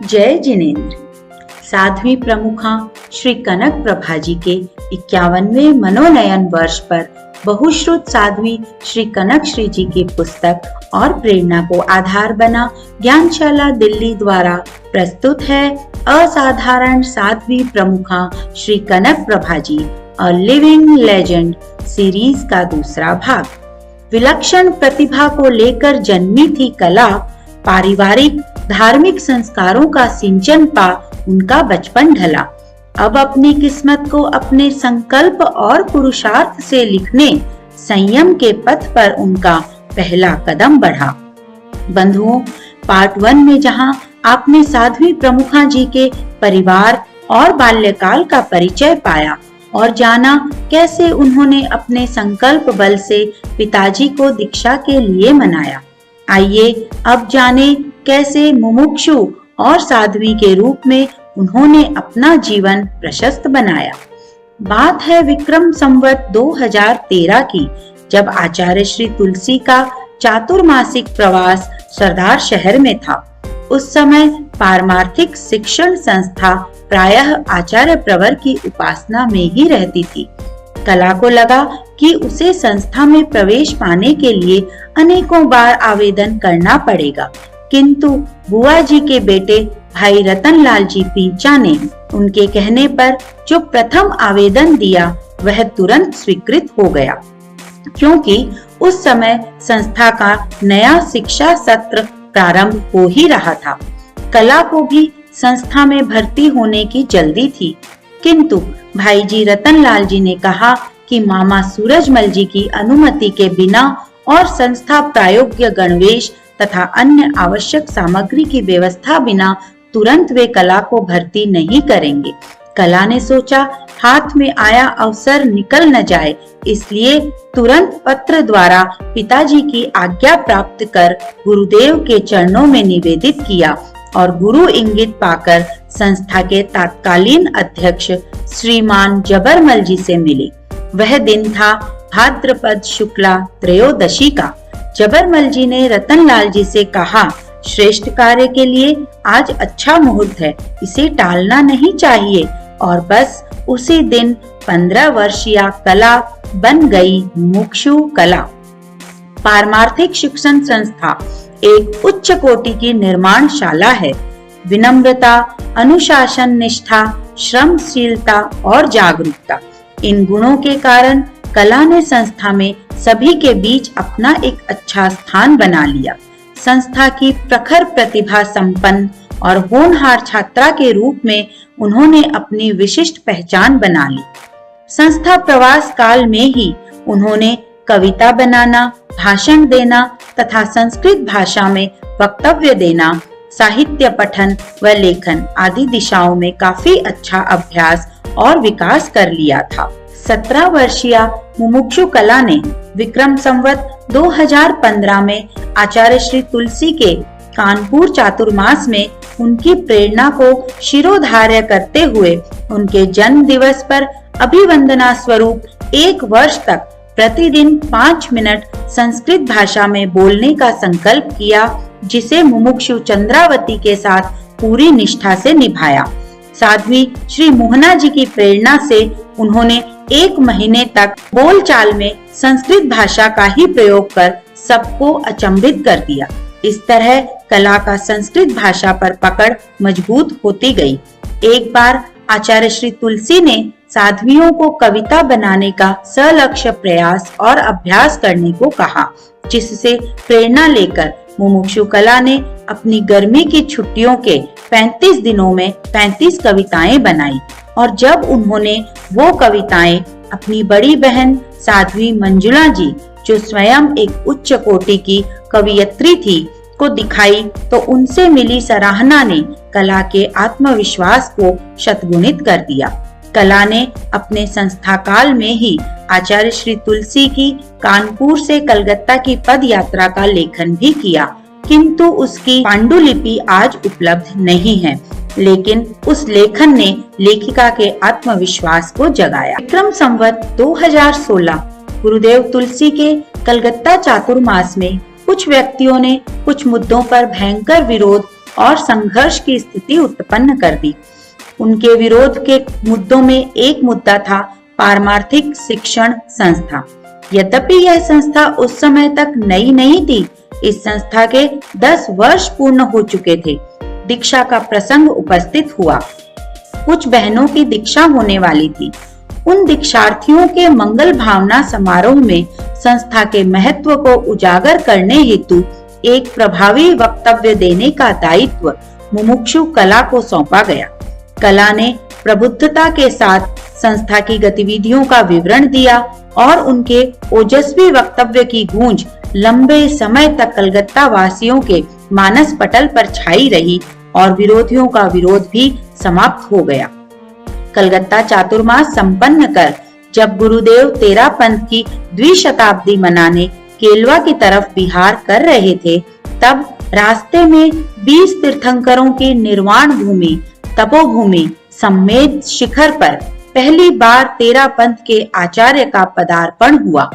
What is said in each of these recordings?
जय जिनेन्द्र। साध्वी प्रमुखा श्री कनक प्रभा जी के 51वें मनोनयन वर्ष पर बहुश्रुत साध्वी श्री कनक श्री जी की पुस्तक और प्रेरणा को आधार बना ज्ञानशाला दिल्ली द्वारा प्रस्तुत है असाधारण साध्वी प्रमुखा श्री कनक Prabha ji a living legend series का दूसरा भाग। विलक्षण प्रतिभा को लेकर जन्मी थी कला, पारिवारिक धार्मिक संस्कारों का सिंचन पा उनका बचपन ढला। अब अपनी किस्मत को अपने संकल्प और पुरुषार्थ से लिखने संयम के पथ पर उनका पहला कदम बढ़ा। बंधुओं, पार्ट 1 में जहां आपने साध्वी प्रमुखा जी के परिवार और बाल्यकाल का परिचय पाया और जाना कैसे उन्होंने अपने संकल्प बल से पिताजी को दीक्षा के लिए मनाया, आइए अब जाने कैसे मुमुक्षु और साध्वी के रूप में उन्होंने अपना जीवन प्रशस्त बनाया। बात है विक्रम संवत 2013 की, जब आचार्य श्री तुलसी का चातुर्मासिक प्रवास सरदार शहर में था। उस समय पारमार्थिक शिक्षण संस्था प्रायः आचार्य प्रवर की उपासना में ही रहती थी। कला को लगा कि उसे संस्था में प्रवेश पाने के लिए अनेकों बार आवेदन करना पड़ेगा, किंतु बुआ जी के बेटे भाई रतनलाल जी पींचा ने उनके कहने पर जो प्रथम आवेदन दिया वह तुरंत स्वीकृत हो गया, क्योंकि उस समय संस्था का नया शिक्षा सत्र प्रारंभ हो ही रहा था। कला को भी संस्था में भर्ती होने की जल्दी थी, किंतु भाई जी रतनलाल जी ने कहा कि मामा सूरजमल जी की अनुमति के बिना और संस्था प्रायोग्य गणवेश तथा अन्य आवश्यक सामग्री की व्यवस्था बिना तुरंत वे कला को भर्ती नहीं करेंगे। कला ने सोचा हाथ में आया अवसर निकल न जाए, इसलिए तुरंत पत्र द्वारा पिताजी की आज्ञा प्राप्त कर गुरुदेव के चरणों में निवेदित किया और गुरु इंगित पाकर संस्था के तत्कालीन अध्यक्ष श्रीमान जबरमल जी से मिली। वह दिन था भाद्रपद शुक्ला त्रयोदशी का। जबरमल जी ने रतनलाल जी से कहा, श्रेष्ठ कार्य के लिए आज अच्छा मुहूर्त है, इसे टालना नहीं चाहिए। और बस उसी दिन 15 वर्षीय कला बन गई मुमुक्षु कला। पारमार्थिक शिक्षण संस्था एक उच्च कोटि की निर्माणशाला है। विनम्रता, अनुशासन, निष्ठा, श्रमशीलता और जागरूकता, इन गुणों के कारण कला ने संस्था में सभी के बीच अपना एक अच्छा स्थान बना लिया। संस्था की प्रखर प्रतिभा संपन्न और होनहार छात्रा के रूप में उन्होंने अपनी विशिष्ट पहचान बना ली। संस्था प्रवास काल में ही उन्होंने कविता बनाना, भाषण देना तथा संस्कृत भाषा में वक्तव्य देना, साहित्य पठन व लेखन आदि दिशाओं में काफी अच्छा अभ्यास और विकास कर लिया था। 17 वर्षीय मुमुक्षु कला ने विक्रम संवत 2015 में आचार्य श्री तुलसी के कानपुर चातुर्मास में उनकी प्रेरणा को शिरोधार्य करते हुए उनके जन्म दिवस पर अभिवंदना स्वरूप 1 वर्ष तक प्रतिदिन 5 मिनट संस्कृत भाषा में बोलने का संकल्प किया, जिसे मुमुक्षु चंद्रावती के साथ पूरी निष्ठा से निभाया। साध्वी श्री मोहना जी की प्रेरणा से उन्होंने 1 महीने तक बोलचाल में संस्कृत भाषा का ही प्रयोग कर सबको अचंभित कर दिया। इस तरह कला का संस्कृत भाषा पर पकड़ मजबूत होती गई। एक बार आचार्य श्री तुलसी ने साध्वियों को कविता बनाने का सलक्ष्य प्रयास और अभ्यास करने को कहा, जिससे प्रेरणा लेकर मुमुक्षु कला ने अपनी गर्मी की छुट्टियों के 35 दिनों में 35 कविताएं बनाई। और जब उन्होंने वो कविताएं अपनी बड़ी बहन साध्वी मंजुला जी, जो स्वयं एक उच्च कोटि की कवियत्री थी, को दिखाई, तो उनसे मिली सराहना ने कला के आत्मविश्वास को शतगुणित कर दिया। कला ने अपने संस्था काल में ही आचार्य श्री तुलसी की कानपुर से कलकत्ता की पद यात्रा का लेखन भी किया, किंतु उसकी पांडुलिपि आज उपलब्ध नहीं है, लेकिन उस लेखन ने लेखिका के आत्मविश्वास को जगाया। विक्रम संवत 2016 गुरुदेव तुलसी के कलकत्ता चातुर्मास में कुछ व्यक्तियों ने कुछ मुद्दों पर भयंकर विरोध और संघर्ष की स्थिति उत्पन्न कर दी। उनके विरोध के मुद्दों में एक मुद्दा था पारमार्थिक शिक्षण संस्था। यद्यपि यह संस्था उस समय तक नई नहीं थी, इस संस्था के 10 वर्ष पूर्ण हो चुके थे। दीक्षा का प्रसंग उपस्थित हुआ। कुछ बहनों की दीक्षा होने वाली थी। उन दीक्षार्थियों के मंगल भावना समारोह में संस्था के महत्व को उजागर करने हेतु एक प्रभावी वक्तव्य देने का दायित्व मुमुक्षु कला को सौंपा गया। कला ने प्रबुद्धता के साथ संस्था की गतिविधियों का विवरण दिया और उनके ओजस्वी वक्तव्य की गूंज लंबे समय तक कलकत्ता वासियों के मानस पटल पर छाई रही और विरोधियों का विरोध भी समाप्त हो गया। कलकत्ता चातुर्मास संपन्न कर जब गुरुदेव तेरा पंथ की द्विशताब्दी मनाने केलवा की तरफ विहार कर रहे थे, तब रास्ते में 20 तीर्थंकरों की निर्वाण भूमि तपोभूमि सम्मेद शिखर पर पहली बार तेरा पंथ के आचार्य का पदार्पण हुआ।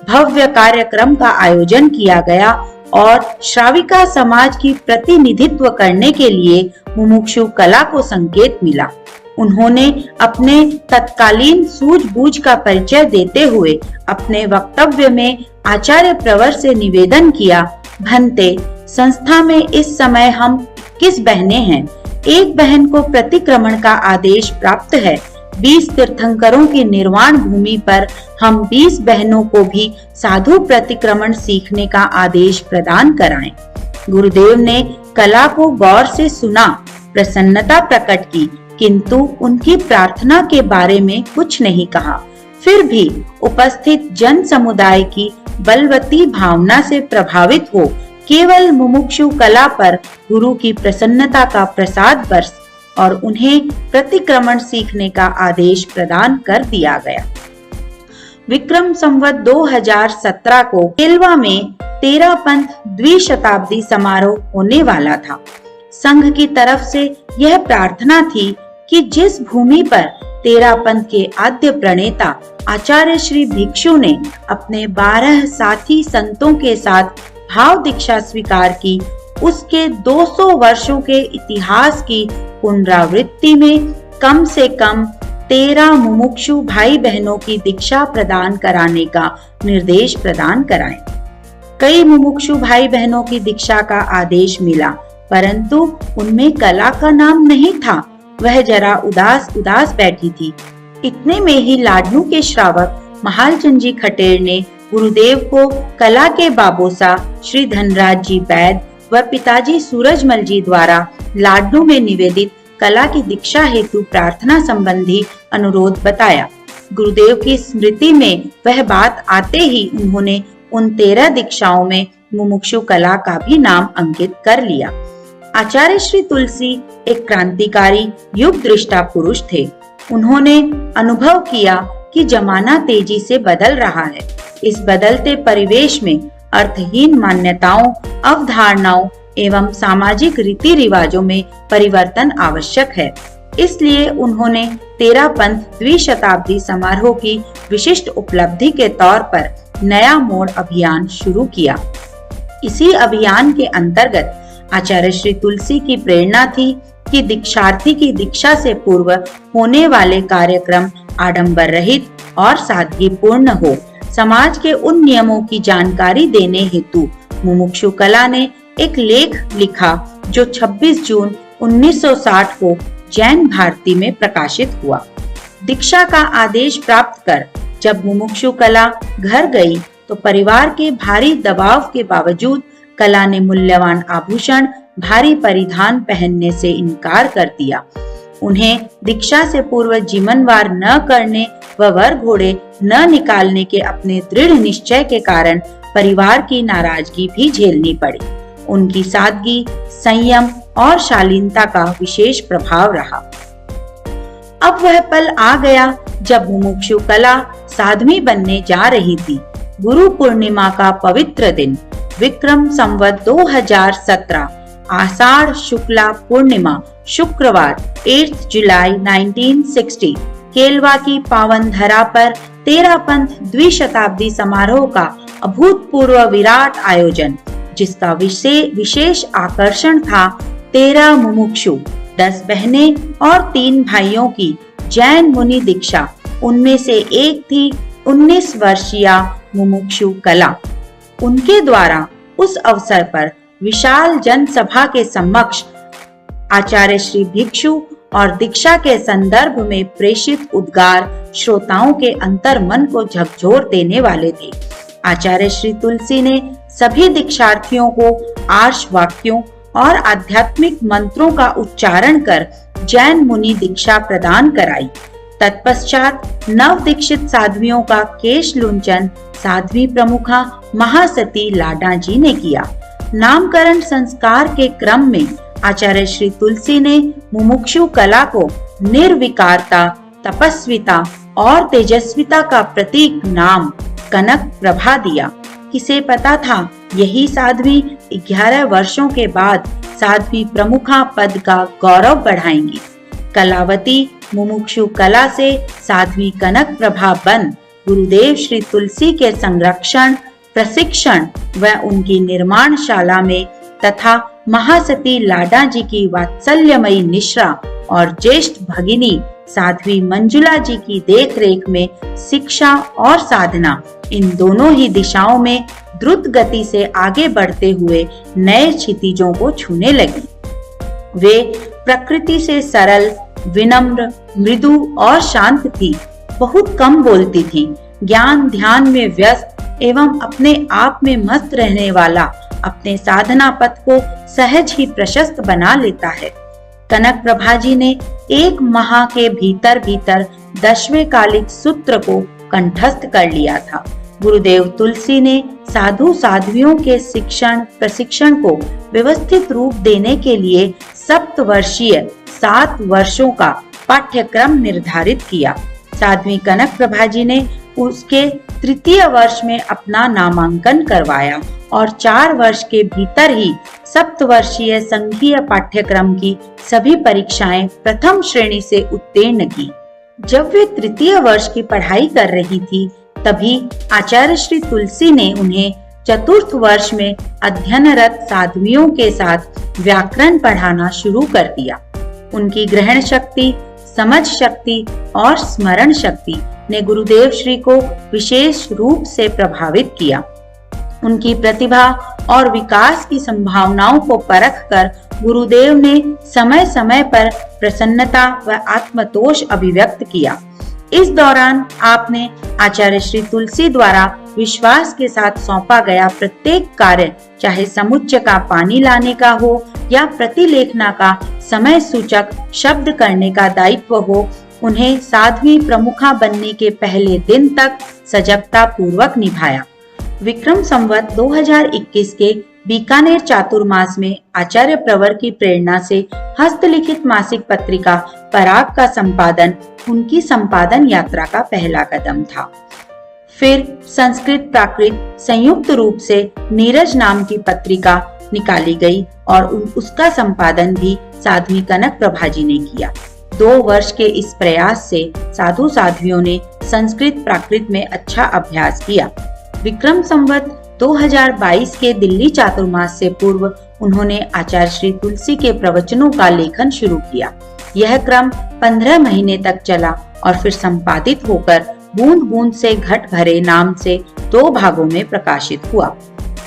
भव्य कार्यक्रम का आयोजन किया गया और श्राविका समाज की प्रतिनिधित्व करने के लिए मुमुक्षु कला को संकेत मिला। उन्होंने अपने तत्कालीन सूझबूझ का परिचय देते हुए अपने वक्तव्य में आचार्य प्रवर से निवेदन किया, भंते, संस्था में इस समय हम 21 बहनें हैं। एक बहन को प्रतिक्रमण का आदेश प्राप्त है। 20 तीर्थंकरों की निर्वाण भूमि पर हम 20 बहनों को भी साधु प्रतिक्रमण सीखने का आदेश प्रदान कराएं। गुरुदेव ने कला को गौर से सुना, प्रसन्नता प्रकट की, किंतु उनकी प्रार्थना के बारे में कुछ नहीं कहा। फिर भी उपस्थित जन समुदाय की बलवती भावना से प्रभावित हो केवल मुमुक्षु कला पर गुरु की प्रसन्नता का प्रसाद बरस और उन्हें प्रतिक्रमण सीखने का आदेश प्रदान कर दिया गया। विक्रम संवत 2017 को केलवा में तेरा पंथ द्विशताब्दी समारोह होने वाला था। संघ की तरफ से यह प्रार्थना थी कि जिस भूमि पर तेरा पंथ के आद्य प्रणेता आचार्य श्री भिक्षु ने अपने 12 साथी संतों के साथ भाव दीक्षा स्वीकार की, उसके 200 वर्षों के इतिहास की पुनरावृत्ति में कम से कम 13 मुमुक्षु भाई बहनों की दीक्षा प्रदान कराने का निर्देश प्रदान कराएं। कई मुमुक्षु भाई बहनों की दीक्षा का आदेश मिला, परंतु उनमें कला का नाम नहीं था। वह जरा उदास बैठी थी। इतने में ही लाडनू के श्रावक महालचंद जी खटेर ने गुरुदेव को कला के बाबोसा श्री धनराज जी बैद व पिताजी सूरजमल जी द्वारा लाडनू में निवेदित कला की दीक्षा हेतु प्रार्थना संबंधी अनुरोध बताया। गुरुदेव की स्मृति में वह बात आते ही उन्होंने उन 13 दीक्षाओं में मुमुक्षु कला का भी नाम अंकित कर लिया। आचार्य श्री तुलसी एक क्रांतिकारी युग दृष्टा पुरुष थे। उन्होंने अनुभव किया कि जमाना तेजी से बदल रहा है। इस बदलते परिवेश में अर्थहीन मान्यताओं, अवधारणाओं एवं सामाजिक रीति रिवाजों में परिवर्तन आवश्यक है। इसलिए उन्होंने तेरा पंथ द्विशताब्दी समारोह की विशिष्ट उपलब्धि के तौर पर नया मोड़ अभियान शुरू किया। इसी अभियान के अंतर्गत आचार्य श्री तुलसी की प्रेरणा थी कि दीक्षार्थी की दीक्षा से पूर्व होने वाले कार्यक्रम आडंबर रहित और सादगीपूर्ण हो। समाज के उन नियमों की जानकारी देने हेतु मुमुक्षु कला ने एक लेख लिखा जो 26 जून 1960 को जैन भारती में प्रकाशित हुआ। दीक्षा का आदेश प्राप्त कर जब मुमुक्षु कला घर गई तो परिवार के भारी दबाव के बावजूद कला ने मूल्यवान आभूषण, भारी परिधान पहनने से इनकार कर दिया। उन्हें दीक्षा से पूर्व जीवनवार न करने व वर घोड़े न निकालने के अपने दृढ़ निश्चय के कारण परिवार की नाराजगी भी झेलनी पड़ी। उनकी सादगी, संयम और शालीनता का विशेष प्रभाव रहा। अब वह पल आ गया जब मुमुक्षु कला साध्वी बनने जा रही थी। गुरु पूर्णिमा का पवित्र दिन विक्रम संवत 2017 आषाढ़ शुक्ला पूर्णिमा शुक्रवार 8 जुलाई 1960 केलवा की पावन धरा पर तेरा पंथ द्विशताब्दी समारोह का अभूतपूर्व विराट आयोजन, जिसका विशेष आकर्षण था 13 मुमुक्षु, 10 बहनें और 3 भाइयों की जैन मुनि दीक्षा। उनमें से एक थी 19 वर्षीय मुमुक्षु कला। उनके द्वारा उस अवसर पर विशाल जनसभा के समक्ष आचार्य श्री भिक्षु और दीक्षा के संदर्भ में प्रेषित उद्गार श्रोताओं के अंतर मन को झकझोर देने वाले थे। आचार्य श्री तुलसी ने सभी दीक्षार्थियों को आर्ष वाक्यों और आध्यात्मिक मंत्रों का उच्चारण कर जैन मुनि दीक्षा प्रदान कराई। तत्पश्चात नव दीक्षित साध्वियों का केश लुंचन साध्वी प्रमुखा महासती लाडा जी ने किया। नामकरण संस्कार के क्रम में आचार्य श्री तुलसी ने मुमुक्षु कला को निर्विकारता, तपस्विता और तेजस्विता का प्रतीक नाम कनक प्रभा दिया। किसे पता था यही साध्वी 11 वर्षों के बाद साध्वी प्रमुखा पद का गौरव बढ़ाएंगी। कलावती मुमुक्षु कला से साध्वी कनक प्रभा बन गुरुदेव श्री तुलसी के संरक्षण, प्रशिक्षण व उनकी निर्माणशाला में तथा महासती लाडा जी की वात्सल्यमयी निश्रा और ज्येष्ठ भगिनी साध्वी मंजुला जी की देखरेख में शिक्षा और साधना, इन दोनों ही दिशाओं में द्रुत गति से आगे बढ़ते हुए नए क्षितिजों को छूने लगी। वे प्रकृति से सरल, विनम्र, मृदु और शांत थी। बहुत कम बोलती थी। ज्ञान ध्यान में व्यस्त एवं अपने आप में मस्त रहने वाला अपने साधना पथ को सहज ही प्रशस्त बना लेता है। कनक प्रभा जी ने 1 माह के भीतर 10वें कालिक सूत्र को कंठस्थ कर लिया था। गुरुदेव तुलसी ने साधु साध्वियों के शिक्षण प्रशिक्षण को व्यवस्थित रूप देने के लिए सप्तवर्षीय 7 वर्षों का पाठ्यक्रम निर्धारित किया। साध्वी कनक प्रभा जी ने उसके 3य वर्ष में अपना नामांकन करवाया और 4 वर्ष के भीतर ही सप्तवर्षीय संघीय पाठ्यक्रम की सभी परीक्षाएं प्रथम श्रेणी से उत्तीर्ण की। जब वे 3य वर्ष की पढ़ाई कर रही थी, तभी आचार्य श्री तुलसी ने उन्हें 4th वर्ष में अध्ययनरत साध्वियों के साथ व्याकरण पढ़ाना शुरू कर दिया। उनकी ग्रहण शक्ति, समझ शक्ति और स्मरण शक्ति ने गुरुदेव श्री को विशेष रूप से प्रभावित किया। उनकी प्रतिभा और विकास की संभावनाओं को परखकर गुरुदेव ने समय समय पर प्रसन्नता व आत्मतोष अभिव्यक्त किया। इस दौरान आपने आचार्य श्री तुलसी द्वारा विश्वास के साथ सौंपा गया प्रत्येक कार्य, चाहे समुच्चय का पानी लाने का हो या प्रतिलेखना का समय सूचक शब्द करने का दायित्व हो, उन्हें साध्वी प्रमुखा बनने के पहले दिन तक सजगता पूर्वक निभाया। विक्रम संवत 2021 के बीकानेर चातुर्मास में आचार्य प्रवर की प्रेरणा से हस्तलिखित मासिक पत्रिका पराग का संपादन उनकी संपादन यात्रा का पहला कदम था। फिर संस्कृत प्राकृत संयुक्त रूप से नीरज नाम की पत्रिका निकाली गई और उसका संपादन भी साध्वी कनक प्रभा जी ने किया। 2 वर्ष के इस प्रयास से साधु साध्वियों ने संस्कृत प्राकृत में अच्छा अभ्यास किया। विक्रम संवत 2022 के दिल्ली चातुर्मास से पूर्व उन्होंने आचार्य श्री तुलसी के प्रवचनों का लेखन शुरू किया। यह क्रम 15 महीने तक चला और फिर संपादित होकर बूंद बूंद से घट भरे नाम से 2 भागों में प्रकाशित हुआ।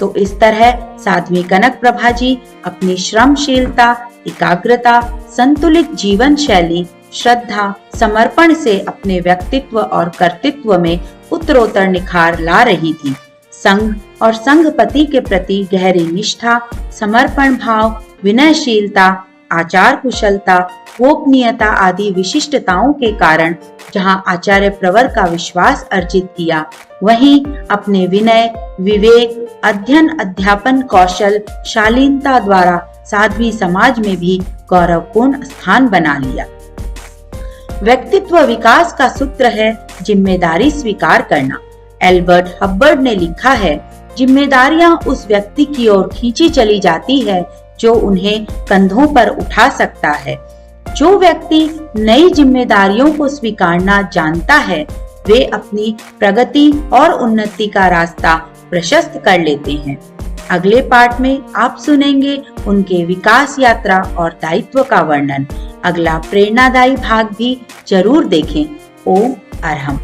तो इस तरह साध्वी कनक प्रभा जी अपनी श्रमशीलता, एकाग्रता, संतुलित जीवन शैली, श्रद्धा, समर्पण से अपने व्यक्तित्व और कर्तृत्व में उत्तरोत्तर निखार ला रही थी। संघ और संघपति के प्रति गहरी निष्ठा, समर्पण भाव, विनयशीलता, आचार कुशलता, गोपनीयता आदि विशिष्टताओं के कारण जहां आचार्य प्रवर का विश्वास अर्जित किया, वहीं अपने विनय, विवेक, अध्ययन अध्यापन कौशल, शालीनता द्वारा साध्वी समाज में भी गौरवपूर्ण स्थान बना लिया। व्यक्तित्व विकास का सूत्र है जिम्मेदारी स्वीकार करना। एल्बर्ट हब्बर्ड ने लिखा है, जिम्मेदारियां उस व्यक्ति की ओर खींची चली जाती है जो उन्हें कंधों पर उठा सकता है। जो व्यक्ति नई जिम्मेदारियों को स्वीकारना जानता है, वे अपनी प्रगति और उन्नति का रास्ता प्रशस्त कर लेते हैं। अगले पार्ट में आप सुनेंगे उनके विकास यात्रा और दायित्व का वर्णन। अगला प्रेरणादायी भाग भी जरूर देखें। ओम अरहम।